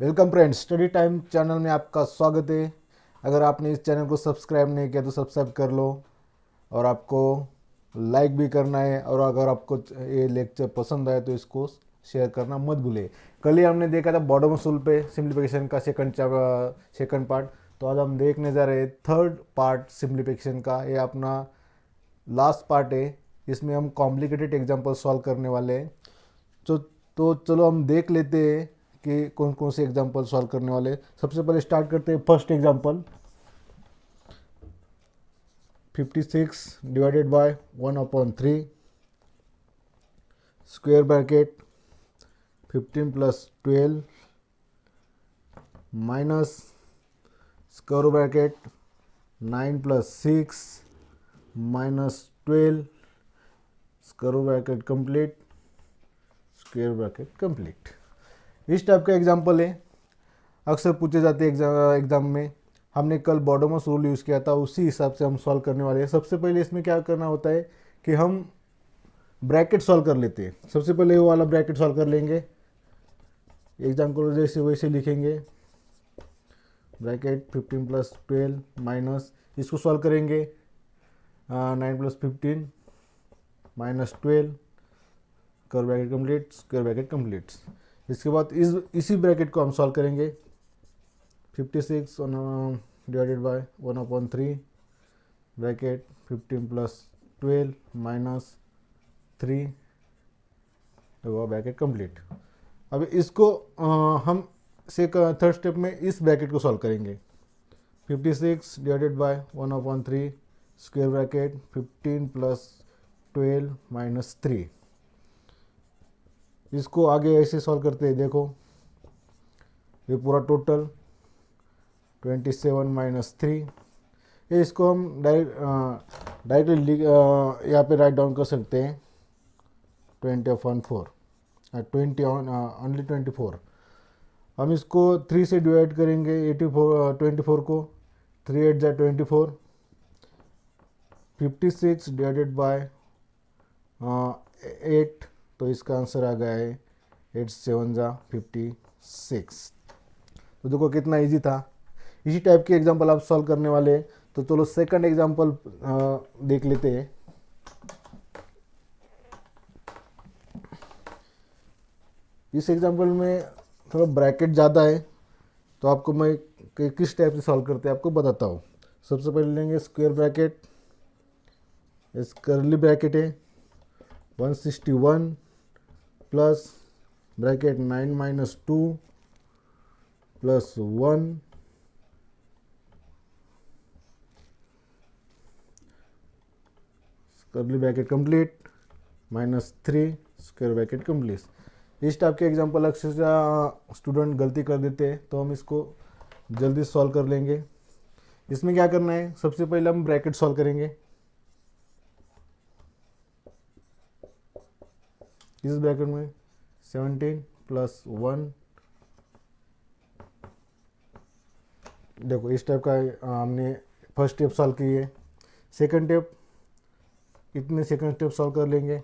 Welcome friends, study time channel में आपका स्वागत है। अगर आपने इस चैनल को सब्सक्राइब नहीं किया तो सब्सक्राइब कर लो और आपको लाइक भी करना है। और अगर आपको ये लेक्चर पसंद आए तो इसको शेयर करना मत भूलिए। कल ही हमने देखा था बॉटम असूल पे सिंप्लीफिकेशन का सेकंड पार्ट। तो आज हम देखने जा रहे हैं थर्ड पार्ट सिंप्लीफिकेशन का। ये अपना लास्ट पार्ट है। इसमें हम कॉम्प्लिकेटेड एग्जाम्पल सॉल्व करने वाले हैं। तो चलो हम देख लेते हैं कि कौन कौन से एग्जाम्पल सॉल्व करने वाले हैं। सबसे पहले स्टार्ट करते हैं first example. 56 divided by 1/3 square bracket 15 plus 12 minus square bracket 9 plus 6 minus 12 square bracket complete square bracket complete. इस टाइप का एग्जाम्पल है, अक्सर पूछे जाते हैं एग्जाम में। हमने कल बॉडोमस रूल यूज़ किया था, उसी हिसाब से हम सॉल्व करने वाले हैं। सबसे पहले इसमें क्या करना होता है कि हम ब्रैकेट सॉल्व कर लेते हैं। सबसे पहले वो वाला ब्रैकेट सॉल्व कर लेंगे। एग्जाम्पल जैसे वैसे लिखेंगे, ब्रैकेट 15 प्लस 12 माइनस, इसको सॉल्व करेंगे 9 plus 15 minus 12 square bracket complete square bracket complete. इसके बाद इसी ब्रैकेट को हम सॉल्व करेंगे 56 divided by 1/3 bracket 15 plus 12 minus 3 bracket complete. अब इसको हम से थर्ड स्टेप में इस ब्रैकेट को सॉल्व करेंगे 56 divided by 1/3 square bracket 15 plus 12 minus 3। इसको आगे ऐसे सॉल्व करते हैं। देखो ये पूरा टोटल 27 माइनस 3। ये इसको हम डायरेक्टली यहाँ पे राइट डाउन कर सकते हैं 20 ओनली 24। हम इसको 3 से डिवाइड करेंगे 24 को। 3 8 जा 24। 56 डिवाइडेड बाय 8, तो इसका आंसर आ गया है 8 7 जा 56। तो देखो कितना इजी था। इसी टाइप के एग्जांपल आप सॉल्व करने वाले हैं। तो चलो सेकंड एग्जांपल देख लेते हैं। इस एग्जांपल में थोड़ा ब्रैकेट ज़्यादा है, तो आपको मैं किस टाइप से सॉल्व करते हैं आपको बताता हूँ। सबसे पहले लेंगे स्क्वायर ब्रैकेट, इस कर्ली ब्रैकेट है 161 plus bracket 9 minus 2 plus 1 curly bracket complete minus 3 square bracket complete. इस टाइप के एग्जांपल अक्सर स्टूडेंट गलती कर देते हैं, तो हम इसको जल्दी सॉल्व कर लेंगे। इसमें क्या करना है, सबसे पहले हम ब्रैकेट सॉल्व करेंगे। इस ब्रैकेट में 17 प्लस 1, देखो इस टाइप का हमने फर्स्ट स्टेप सॉल्व की है। सेकंड स्टेप, इतने सेकंड स्टेप सॉल्व कर लेंगे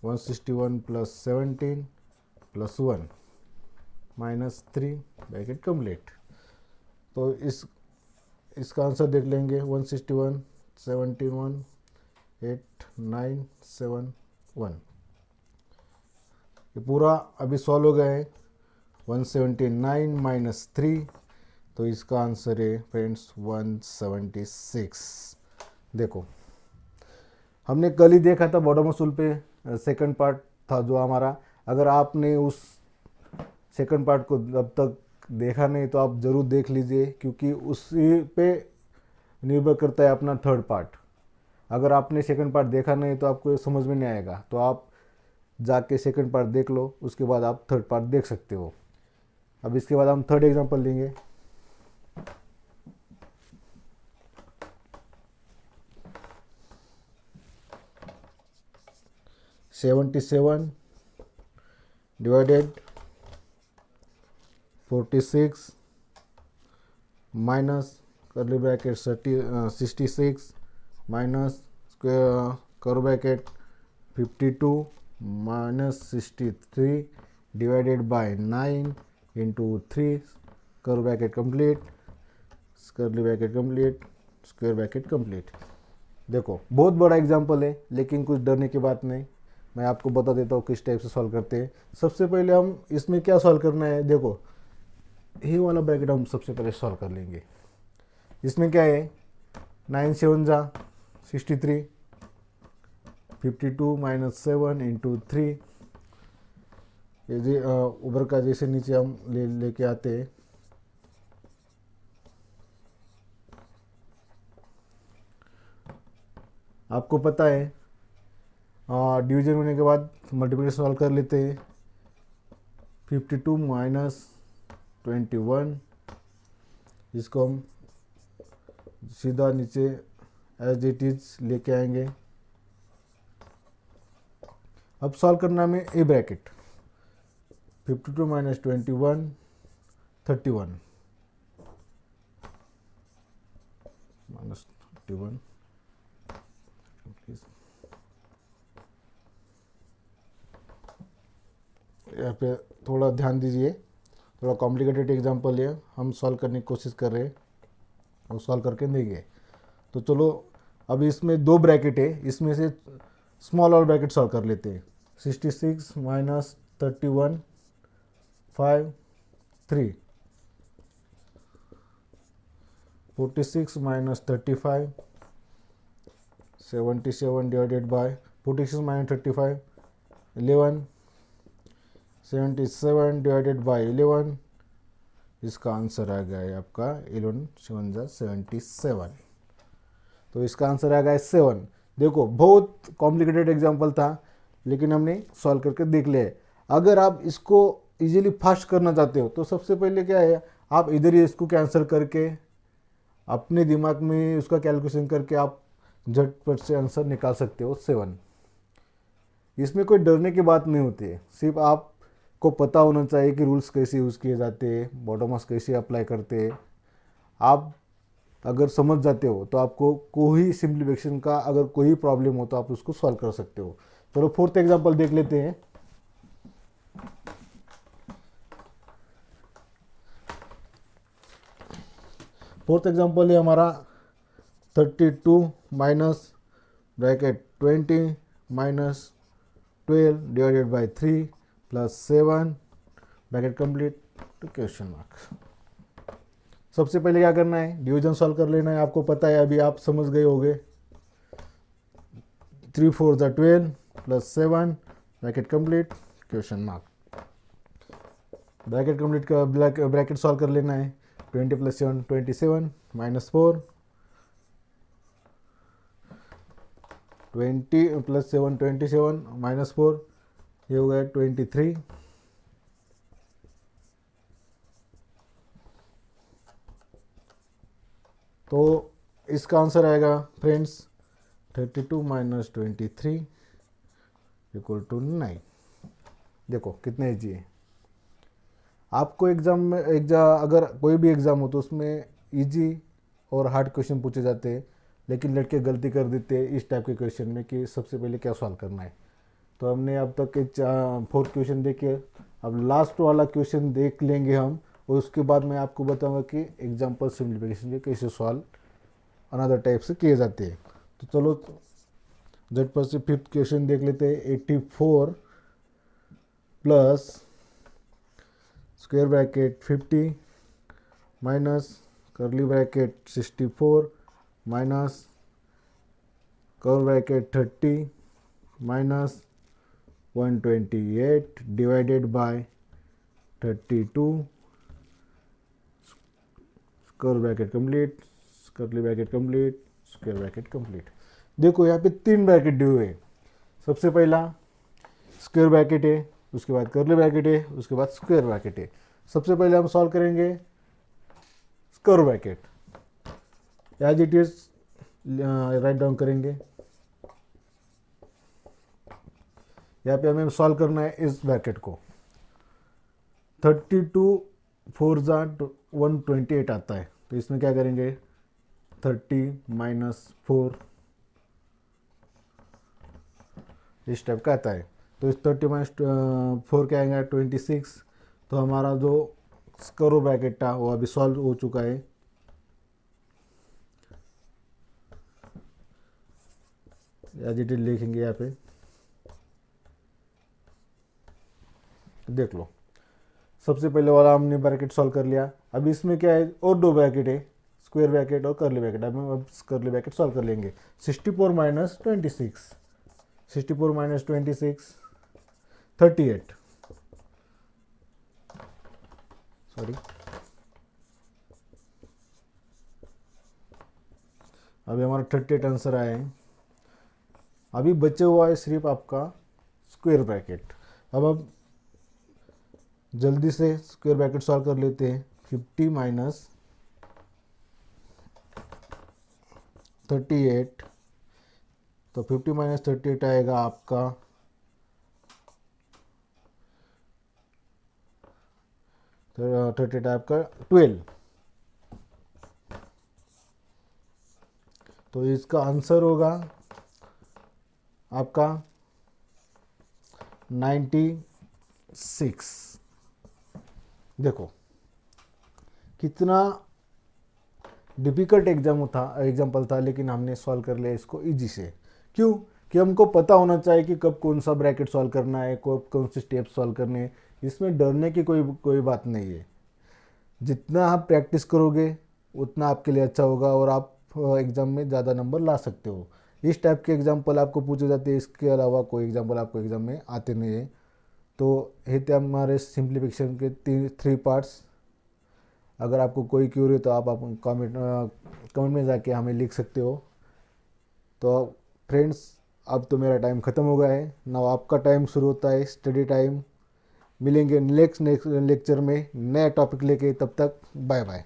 161 plus 17 plus 1 minus 3 bracket complete. तो इसका आंसर देख लेंगे 161 71 8 9 7 1। ये पूरा अभी सॉल्व हो गया है 179 माइनस 3। तो इसका आंसर है फ्रेंड्स 176। देखो हमने कल ही देखा था बॉटम असूल पे सेकंड पार्ट था जो हमारा। अगर आपने उस सेकंड पार्ट को अब तक देखा नहीं तो आप ज़रूर देख लीजिए, क्योंकि उसी पे निर्भर करता है अपना थर्ड पार्ट। अगर आपने सेकंड पार्ट देखा नहीं तो आपको समझ में नहीं आएगा, तो आप जाके सेकंड पार्ट देख लो, उसके बाद आप थर्ड पार्ट देख सकते हो। अब इसके बाद हम थर्ड एग्जांपल लेंगे। $77 divided 46 minus curly bracket 66 minus square bracket 52 minus 63 divided by 9 into 3 curly bracket complete, curly bracket complete, square bracket complete. देखो बहुत बड़ा एग्जाम्पल है लेकिन कुछ डरने की बात नहीं, मैं आपको बता देता हूँ किस टाइप से सॉल्व करते हैं। सबसे पहले हम इसमें क्या सॉल्व करना है, देखो ये वाला ब्रैकेट हम सबसे पहले सॉल्व कर लेंगे। इसमें क्या है, 9 7 जा 63, 52 माइनस 7 इंटू 3, ये ऊपर का जैसे नीचे हम लेके आते हैं। आपको पता है डिवीजन होने के बाद मल्टीप्लिकेशन सॉल्व कर लेते हैं। 52 माइनस 21, इसको हम सीधा नीचे एज इट इज लेके आएंगे। अब सॉल्व करना में ए ब्रैकेट, 52 माइनस 21 31 माइनस 31। यहाँ पे थोड़ा ध्यान दीजिए, थोड़ा कॉम्प्लिकेटेड एग्जांपल है, हम सॉल्व करने की कोशिश कर रहे हैं और सॉल्व करके देंगे। तो चलो अभी इसमें दो ब्रैकेट है, इसमें से स्मॉल और ब्रैकेट सॉल्व कर लेते हैं। 66 minus 31 5 3, 46 minus 35 77 divided by 46 minus 35 11, 77 divided by 11, इसका आंसर आ गया है आपका 11 7 जा 77। तो इसका आंसर आ गया है 7। देखो बहुत कॉम्प्लिकेटेड एग्जांपल था लेकिन हमने सॉल्व करके देख लिया। अगर आप इसको इजीली फास्ट करना चाहते हो तो सबसे पहले क्या है, आप इधर ही इसको कैंसिल करके अपने दिमाग में उसका कैलकुलेशन करके आप झटपट से आंसर निकाल सकते हो 7। इसमें कोई डरने की बात नहीं होती है, सिर्फ आपको पता होना चाहिए कि रूल्स कैसे यूज़ किए जाते हैं, बॉटम-अप कैसे अप्लाई करते हैं। आप अगर समझ जाते हो तो आपको कोई सिंप्लीफिकेशन का अगर कोई प्रॉब्लम हो तो आप उसको सॉल्व कर सकते हो। चलो फोर्थ एग्जांपल देख लेते हैं। फोर्थ एग्जांपल है हमारा 32 minus bracket 20 minus 12 divided by 3 plus 7 bracket complete to question mark. सबसे पहले क्या करना है, डिवीजन सॉल्व कर लेना है। आपको पता है, अभी आप समझ गए होंगे। 3 4 जा 12 plus 7 bracket complete question mark. Bracket complete का ब्रैकेट सॉल्व कर लेना है। 20 प्लस 7 27 माइनस 4, 20 प्लस 7 27 माइनस 4, ये हो गया 23। तो इसका आंसर आएगा फ्रेंड्स 32 माइनस 23 इक्वल टू 9। देखो कितने ईजी है। आपको एग्जाम में अगर कोई भी एग्जाम हो तो उसमें इजी और हार्ड क्वेश्चन पूछे जाते हैं, लेकिन लड़के गलती कर देते हैं इस टाइप के क्वेश्चन में कि सबसे पहले क्या सॉल्व करना है। तो हमने अब तक के 4 क्वेश्चन देखे, अब लास्ट वाला क्वेश्चन देख लेंगे हम, और उसके बाद मैं आपको बताऊंगा कि एग्जाम्पल सिंप्लीफिकेशन के कैसे सॉल्व अनदर टाइप से किए जाते हैं। तो चलो झटपट से फिफ्थ क्वेश्चन देख लेते हैं। 84 plus square bracket 50 minus curly bracket 64 minus curly bracket 30 minus 128 divided by 32 square bracket complete, curly bracket complete, square bracket complete. देखो यहाँ पे 3 ब्रैकेट दिए हुए हैं। सबसे पहला स्क्वायर ब्रैकेट है, उसके बाद कर्ली ब्रैकेट है, उसके बाद स्क्वायर ब्रैकेट है। सबसे पहले हम सॉल्व करेंगे square bracket, as it is write down करेंगे। यहाँ पे हमें सॉल्व करना है इस ब्रैकेट को। 32 4 जा 128 आता है, तो इसमें क्या करेंगे 30 माइनस 4 इस टाइप का आता है। तो इस 30 - 4 क्या आएगा 26। तो हमारा जो स्क्वायर ब्रैकेट था वो अभी सॉल्व हो चुका है। एज इट इज लिखेंगे यहाँ पे, देख लो। सबसे पहले वाला हमने ब्रैकेट सॉल्व कर लिया। अब इसमें क्या है, और दो ब्रैकेट है, स्क्वायर ब्रैकेट और कर्ली ब्रैकेट। अब हम कर्ली ब्रैकेट सॉल्व कर लेंगे। 64 - 26, 64 - 26 38, सॉरी। अभी हमारा 38 आंसर आया है। अभी बचे हुआ है सिर्फ आपका स्क्वायर ब्रैकेट। अब हम जल्दी से स्क्वायर ब्रैकेट सॉल्व कर लेते हैं। 50 - 38, तो 50 - 38 आएगा आपका 38 आपका 12। तो इसका आंसर होगा आपका 96। देखो कितना डिफ़िकल्ट एग्जाम्पल था, लेकिन हमने सॉल्व कर लिया इसको इजी से। क्यों? कि हमको पता होना चाहिए कि कब कौन सा ब्रैकेट सॉल्व करना है, कब कौन से स्टेप सॉल्व करने हैं। इसमें डरने की कोई बात नहीं है। जितना आप प्रैक्टिस करोगे उतना आपके लिए अच्छा होगा और आप एग्ज़ाम में ज़्यादा नंबर ला सकते हो। इस टाइप के एग्जाम्पल आपको पूछे जाते हैं, इसके अलावा कोई एग्जाम्पल आपको एग्ज़ाम में आते नहीं है। तो ये थे हमारे सिंप्लीफिकेशन के 3 पार्ट्स। अगर आपको कोई क्यूरी तो आप कमेंट में जाके हमें लिख सकते हो। तो फ्रेंड्स, अब तो मेरा टाइम ख़त्म हो गया है ना, आपका टाइम शुरू होता है स्टडी टाइम। मिलेंगे नेक्स्ट लेक्चर में नया टॉपिक लेके, तब तक बाय बाय।